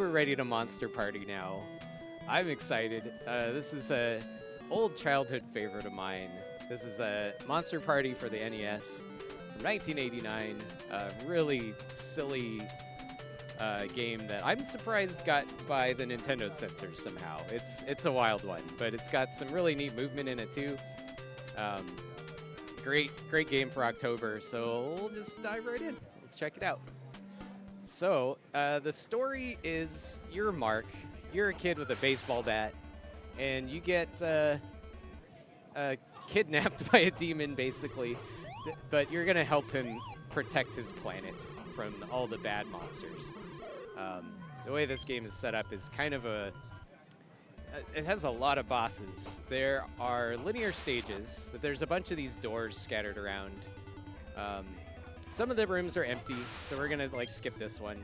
we're ready to monster party now. I'm excited. This is a old childhood favorite of mine. This is a Monster Party for the NES from 1989. A really silly game that I'm surprised got by the Nintendo censors somehow. It's a wild one, but it's got some really neat movement in it too. Great game for October, so we'll just dive right in. Let's check it out. So, the story is you're Mark. You're a kid with a baseball bat, and you get kidnapped by a demon, basically. But you're going to help him protect his planet from all the bad monsters. The way this game is set up is kind of it has a lot of bosses. There are linear stages, but there's a bunch of these doors scattered around. Some of the rooms are empty, so we're going to skip this one.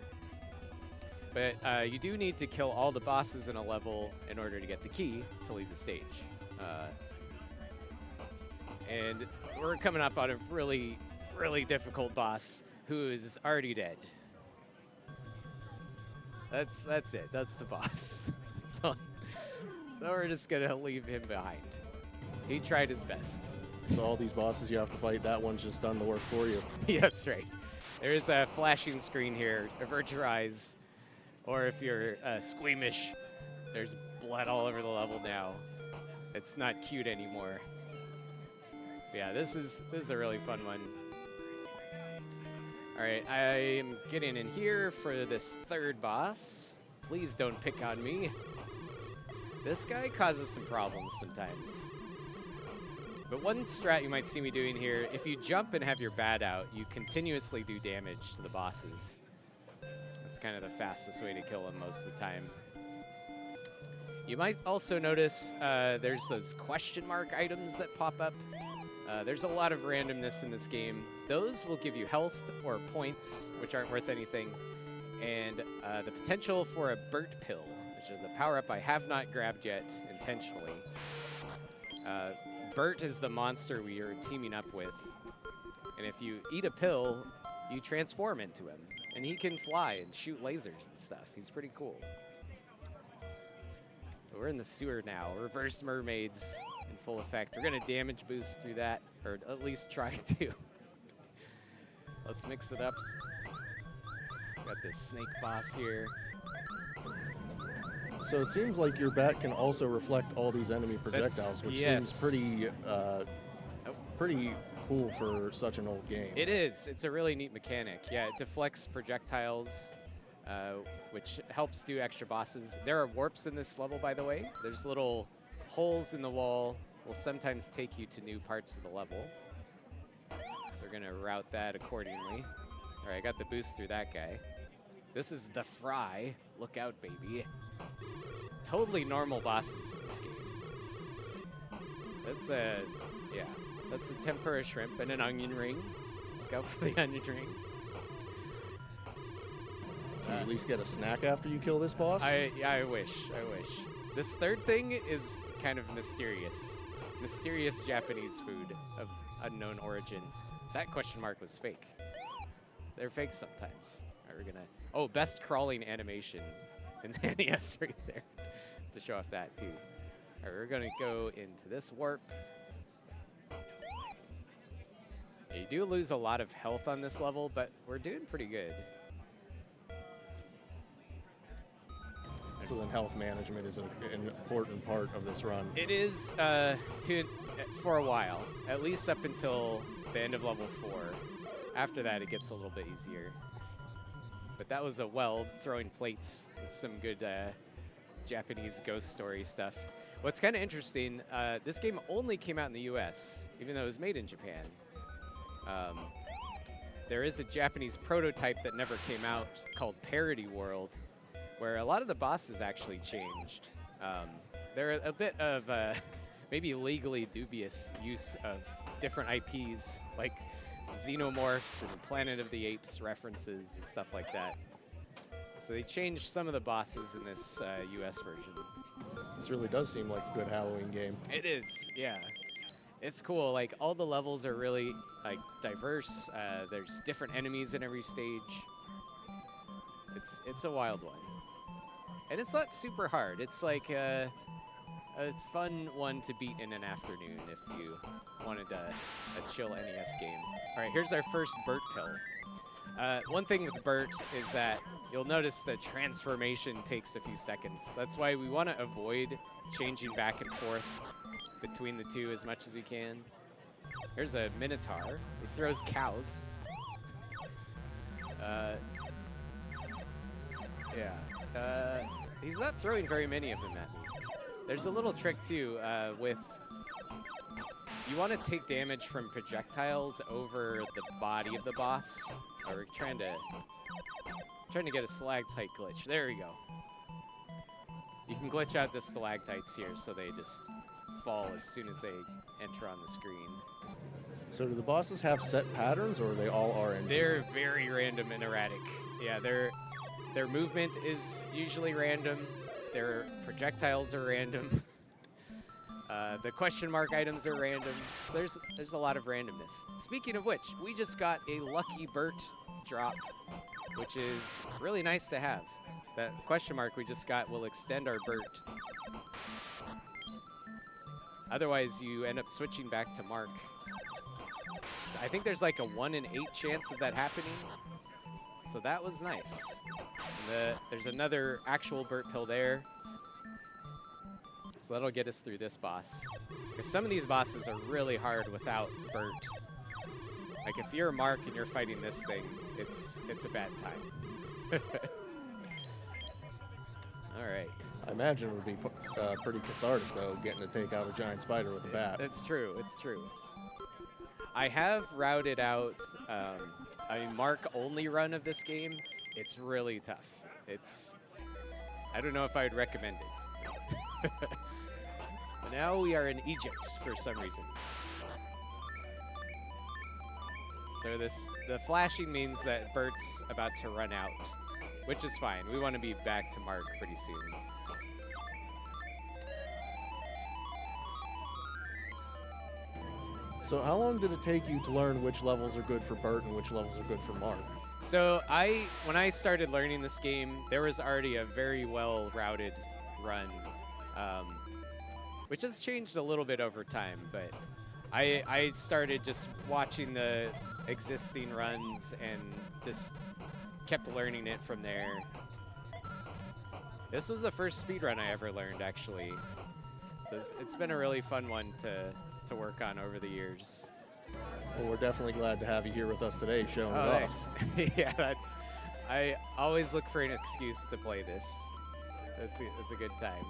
But you do need to kill all the bosses in a level in order to get the key to leave the stage. And we're coming up on a really, really difficult boss who is already dead. That's it. That's the boss. So we're just going to leave him behind. He tried his best. So all these bosses you have to fight, that one's just done the work for you. Yeah, that's right. There's a flashing screen here. Avert your eyes. Or if you're squeamish, there's blood all over the level now. It's not cute anymore. Yeah, this is a really fun one. All right, I am getting in here for this third boss. Please don't pick on me. This guy causes some problems sometimes. But one strat you might see me doing here, if you jump and have your bat out, you continuously do damage to the bosses. That's kind of the fastest way to kill them most of the time. You might also notice there's those question mark items that pop up. There's a lot of randomness in this game. Those will give you health or points, which aren't worth anything, and the potential for a Burt Pill, which is a power-up I have not grabbed yet intentionally. Burt is the monster we are teaming up with, and if you eat a pill, you transform into him, and he can fly and shoot lasers and stuff. He's pretty cool. We're in the sewer now. Reverse mermaids in full effect. We're going to damage boost through that, or at least try to. Let's mix it up. Got this snake boss here. So it seems like your bat can also reflect all these enemy projectiles, which seems pretty cool for such an old game. It is. It's a really neat mechanic. Yeah, it deflects projectiles, which helps do extra bosses. There are warps in this level, by the way. There's little holes in the wall. Will sometimes take you to new parts of the level. So we're going to route that accordingly. All right, I got the boost through that guy. This is the Fry. Look out, baby. Totally normal bosses in this game. That's a tempura shrimp and an onion ring. Look out for the onion ring. Do you at least get a snack after you kill this boss? I wish. This third thing is kind of mysterious. Mysterious Japanese food of unknown origin. That question mark was fake. They're fake sometimes. All right, we're gonna. Oh, best crawling animation in the NES right there. To show off that too. All right, we're gonna go into this warp. Yeah, you do lose a lot of health on this level, but we're doing pretty good. So then health management is an important part of this run. It is for a while, at least up until the end of level 4. After that, it gets a little bit easier. But that was a weld, throwing plates and some good Japanese ghost story stuff. What's kind of interesting, this game only came out in the US, even though it was made in Japan. There is a Japanese prototype that never came out called Parody World, where a lot of the bosses actually changed. They're a bit of maybe legally dubious use of different IPs, like Xenomorphs and Planet of the Apes references and stuff like that. So they changed some of the bosses in this US version. This really does seem like a good Halloween game. It is, yeah. It's cool. Like, all the levels are really diverse. There's different enemies in every stage. It's a wild one. And it's not super hard. It's like a fun one to beat in an afternoon if you wanted a chill NES game. All right, here's our first Burt pill. One thing with Burt is that you'll notice the transformation takes a few seconds. That's why we want to avoid changing back and forth between the two as much as we can. Here's a Minotaur. He throws cows. He's not throwing very many of them at me. There's a little trick too with you want to take damage from projectiles over the body of the boss. We're trying to get a stalactite glitch. There we go. You can glitch out the stalactites here so they just fall as soon as they enter on the screen. So do the bosses have set patterns, or are they all RNG? They're very random and erratic. Yeah, their movement is usually random. Their projectiles are random. The question mark items are random. There's a lot of randomness. Speaking of which, we just got a lucky Burt drop, which is really nice to have. That question mark we just got will extend our Burt. Otherwise, you end up switching back to Mark. So I think there's like a 1 in 8 chance of that happening. So that was nice. There's another actual Burt pill there. So that'll get us through this boss. Because some of these bosses are really hard without Burt. Like if you're a Mark and you're fighting this thing, it's a bad time. All right. I imagine it would be pretty cathartic, though, getting to take out a giant spider with a bat. It's true. It's true. I have routed out a Mark-only run of this game. It's really tough. I don't know if I would recommend it. But now we are in Egypt for some reason. So the flashing means that Burt's about to run out, which is fine. We want to be back to Mark pretty soon. So how long did it take you to learn which levels are good for Burt and which levels are good for Mark? So when I started learning this game, there was already a very well routed run, which has changed a little bit over time, but I started just watching the existing runs and just kept learning it from there. This was the first speedrun I ever learned, actually. So it's been a really fun one to work on over the years. Well, we're definitely glad to have you here with us today showing it off. Yeah, I always look for an excuse to play this. It's a good time.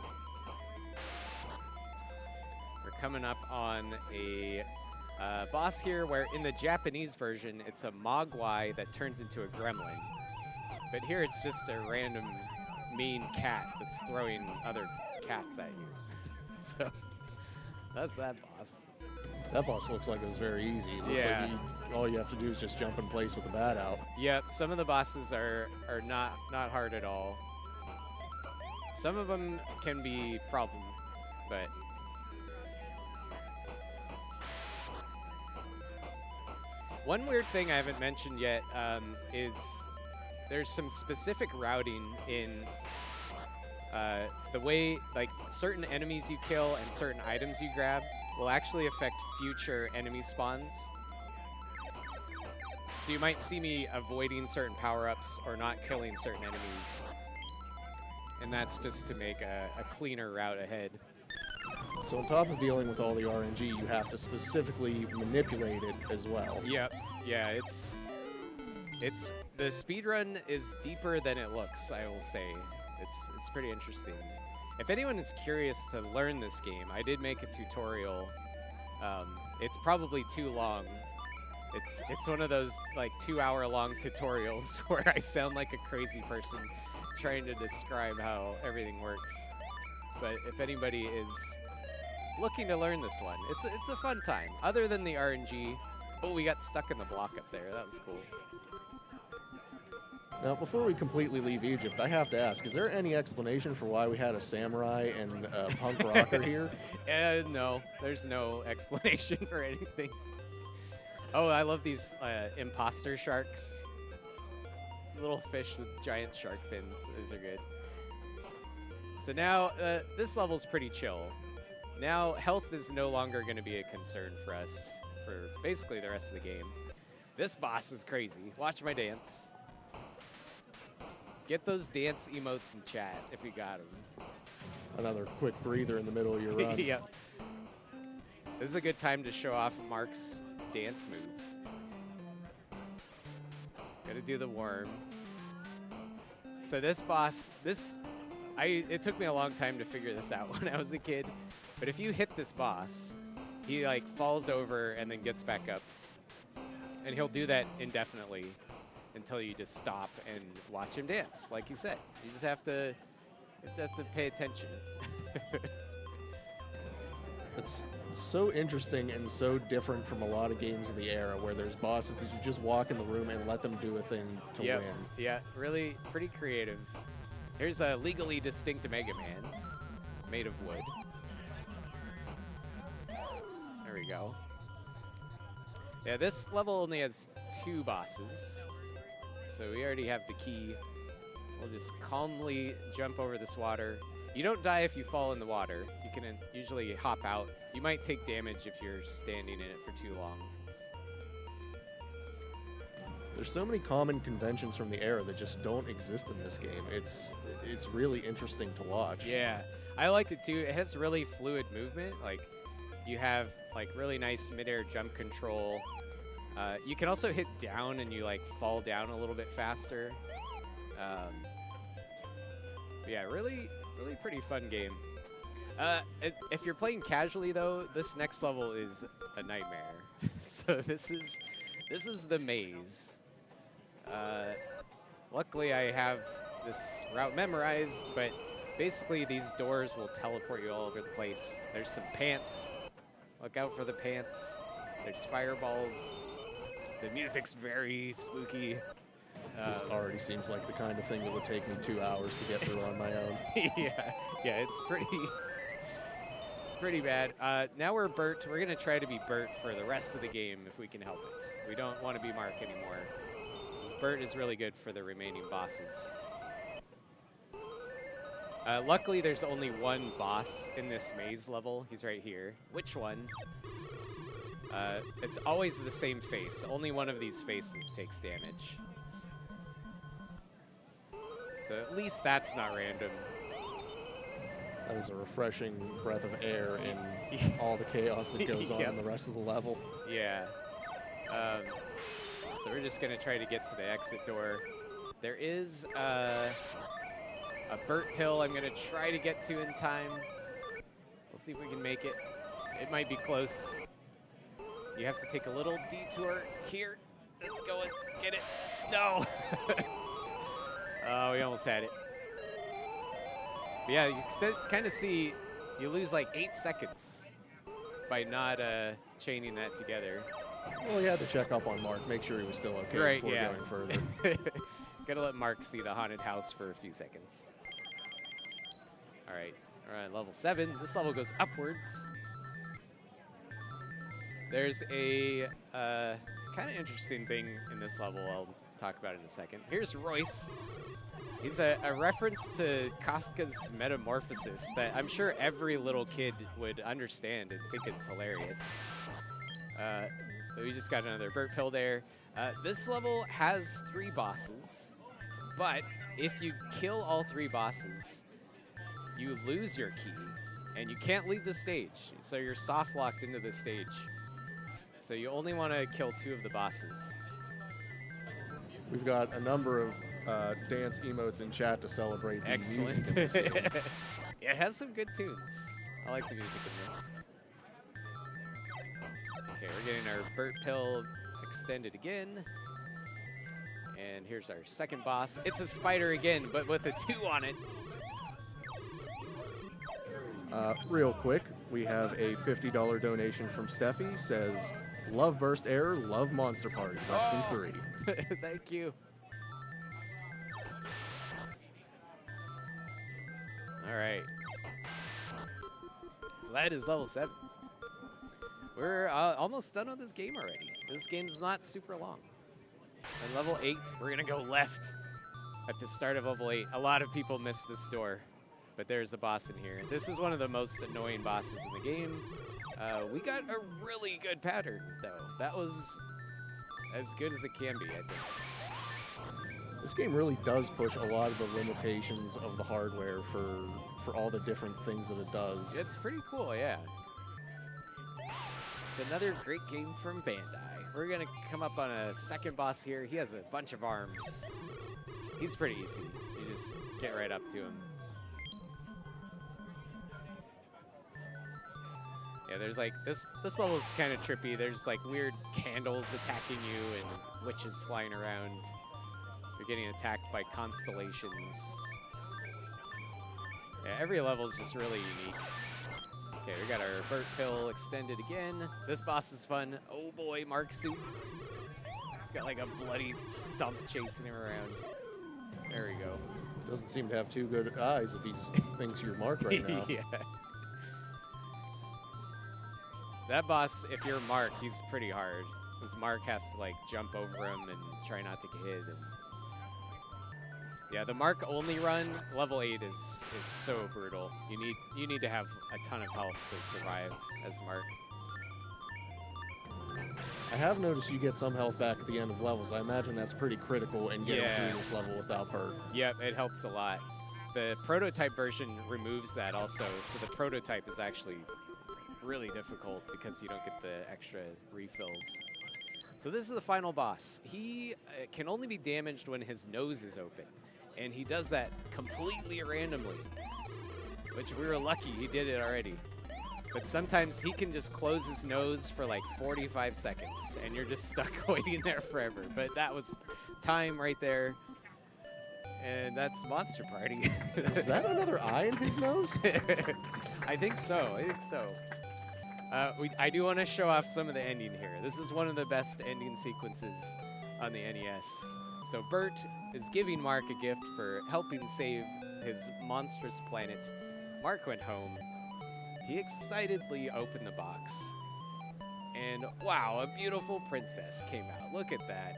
We're coming up on a boss here where in the Japanese version, it's a mogwai that turns into a gremlin. But here it's just a random mean cat that's throwing other cats at you. So that's that boss. That boss looks like it was very easy. It looks like all you have to do is just jump in place with the bat out. Yep, some of the bosses are not hard at all. Some of them can be a problem, but one weird thing I haven't mentioned yet is there's some specific routing in the way, like, certain enemies you kill and certain items you grab will actually affect future enemy spawns. So you might see me avoiding certain power-ups or not killing certain enemies. And that's just to make a cleaner route ahead. So on top of dealing with all the RNG, you have to specifically manipulate it as well. Yep. Yeah, it's the speedrun is deeper than it looks, I will say. It's pretty interesting. If anyone is curious to learn this game, I did make a tutorial. It's probably too long. It's one of those like 2-hour-long tutorials where I sound like a crazy person trying to describe how everything works. But if anybody is looking to learn this one, it's a fun time. Other than the RNG, oh, we got stuck in the block up there. That was cool. Now, before we completely leave Egypt, I have to ask, is there any explanation for why we had a samurai and a punk rocker here? No, there's no explanation for anything. Oh, I love these imposter sharks. Little fish with giant shark fins. These are good. So now this level's pretty chill. Now health is no longer going to be a concern for us for basically the rest of the game. This boss is crazy. Watch my dance. Get those dance emotes in chat if you got them. Another quick breather in the middle of your run. Yep. This is a good time to show off Mark's dance moves. Gotta do the worm. So this boss, it took me a long time to figure this out when I was a kid. But if you hit this boss, he like falls over and then gets back up. And he'll do that indefinitely until you just stop and watch him dance, like you said. You just have to pay attention. It's so interesting and so different from a lot of games of the era where there's bosses that you just walk in the room and let them do a thing to win. Yeah, really pretty creative. Here's a legally distinct Mega Man made of wood. There we go. Yeah, this level only has 2 bosses, so we already have the key. We'll just calmly jump over this water. You don't die if you fall in the water. You can usually hop out. You might take damage if you're standing in it for too long. There's so many common conventions from the era that just don't exist in this game. It's really interesting to watch. Yeah, I liked it too. It has really fluid movement. Like, you have like really nice midair jump control. You can also hit down and you like fall down a little bit faster. Yeah, really pretty fun game. If you're playing casually though, this next level is a nightmare. So this is the maze. Luckily I have this route memorized, but basically these doors will teleport you all over the place. There's some pants. Look out for the pants. There's fireballs. The music's very spooky. This already seems like the kind of thing that would take me 2 hours to get through on my own. yeah, it's pretty bad. Now we're Bert. We're gonna try to be Bert for the rest of the game if we can help it. We don't want to be Mark anymore. This Bert is really good for the remaining bosses. Luckily, there's only one boss in this maze level. He's right here. Which one? It's always the same face. Only one of these faces takes damage. So at least that's not random. That is a refreshing breath of air in all the chaos that goes on in the rest of the level. Yeah. So we're just going to try to get to the exit door. There is a Burt Hill I'm going to try to get to in time. We'll see if we can make it. It might be close. You have to take a little detour here. Let's go and get it. No! Oh, we almost had it. But yeah, you can kind of see you lose like 8 seconds by not chaining that together. Well, you had to check up on Mark, make sure he was still okay before going further. Gotta let Mark see the haunted house for a few seconds. All right, level 7. This level goes upwards. There's a kind of interesting thing in this level I'll talk about in a second. Here's Royce. He's a reference to Kafka's Metamorphosis that I'm sure every little kid would understand and think is hilarious. So we just got another Burt Pill there. This level has 3 bosses, but if you kill all 3 bosses, you lose your key, and you can't leave the stage. So you're soft locked into the stage. So you only want to kill 2 of the bosses. We've got a number of dance emotes in chat to celebrate the Excellent. music in this game. Yeah, it has some good tunes. I like the music in this. Okay, we're getting our Burt Pill extended again. And here's our second boss. It's a spider again, but with a 2 on it. Real quick, we have a $50 donation from Steffi. Says, love Burst Error, love Monster Party. Best in 3. Thank you. All right. So that is level 7. We're almost done with this game already. This game's not super long. And level 8, we're going to go left at the start of level 8. A lot of people miss this door. But there's a boss in here. This is one of the most annoying bosses in the game. We got a really good pattern, though. That was as good as it can be, I think. This game really does push a lot of the limitations of the hardware for all the different things that it does. It's pretty cool, yeah. It's another great game from Bandai. We're gonna come up on a second boss here. He has a bunch of arms. He's pretty easy. You just get right up to him. Yeah, there's like, this level's kind of trippy. There's like weird candles attacking you and witches flying around. You're getting attacked by constellations. Yeah, every level is just really unique. Okay, we got our Burt Hill extended again. This boss is fun. Oh boy, Mark Suit. He's got like a bloody stump chasing him around. There we go. Doesn't seem to have too good eyes if he thinks you're Mark right now. Yeah. That boss, if you're Mark, he's pretty hard. Because Mark has to like jump over him and try not to get hit. And yeah, the Mark only run, level 8 is so brutal. You need to have a ton of health to survive as Mark. I have noticed you get some health back at the end of levels. I imagine that's pretty critical in getting through this level without Burt. Yep, it helps a lot. The prototype version removes that also, so the prototype is actually really difficult because you don't get the extra refills. So this is the final boss. He can only be damaged when his nose is open, and he does that completely randomly, which we were lucky he did it already. But sometimes he can just close his nose for like 45 seconds, and you're just stuck waiting there forever. But that was time right there, and that's Monster Party. Is that another eye in his nose? I think so. I do want to show off some of the ending here. This is one of the best ending sequences on the NES. So Burt is giving Mark a gift for helping save his monstrous planet. Mark went home. He excitedly opened the box. And wow, a beautiful princess came out. Look at that.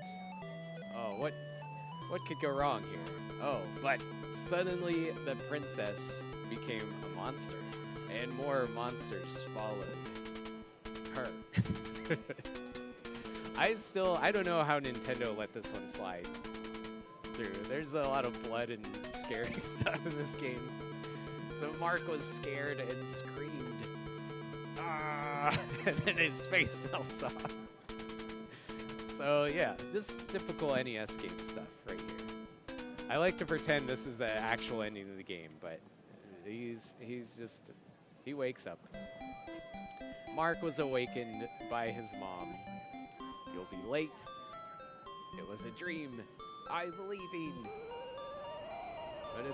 Oh, what could go wrong here? Oh, but suddenly the princess became a monster. And more monsters followed her. I don't know how Nintendo let this one slide through. There's a lot of blood and scary stuff in this game. So Mark was scared and screamed. Ah! And then his face melts off. So yeah, just typical NES game stuff right here. I like to pretend this is the actual ending of the game, but he wakes up. Mark was awakened by his mom. You'll be late. It was a dream. I believe in. But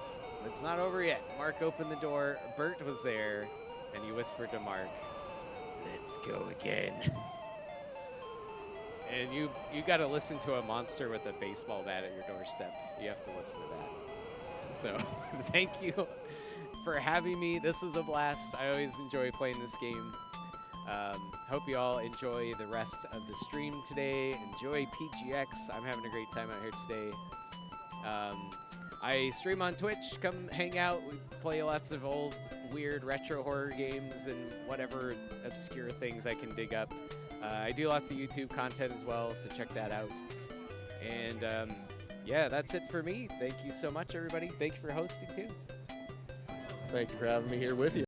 it's not over yet. Mark opened the door. Burt was there, and he whispered to Mark, "Let's go again." And you got to listen to a monster with a baseball bat at your doorstep. You have to listen to that. So thank you for having me. This was a blast. I always enjoy playing this game. Hope you all enjoy the rest of the stream today. Enjoy PGX. I'm having a great time out here today. I stream on Twitch. Come hang out. We play lots of old, weird retro horror games and whatever obscure things I can dig up. I do lots of YouTube content as well, so check that out. And yeah, that's it for me. Thank you so much, everybody. Thank you for hosting, too. Thank you for having me here with you.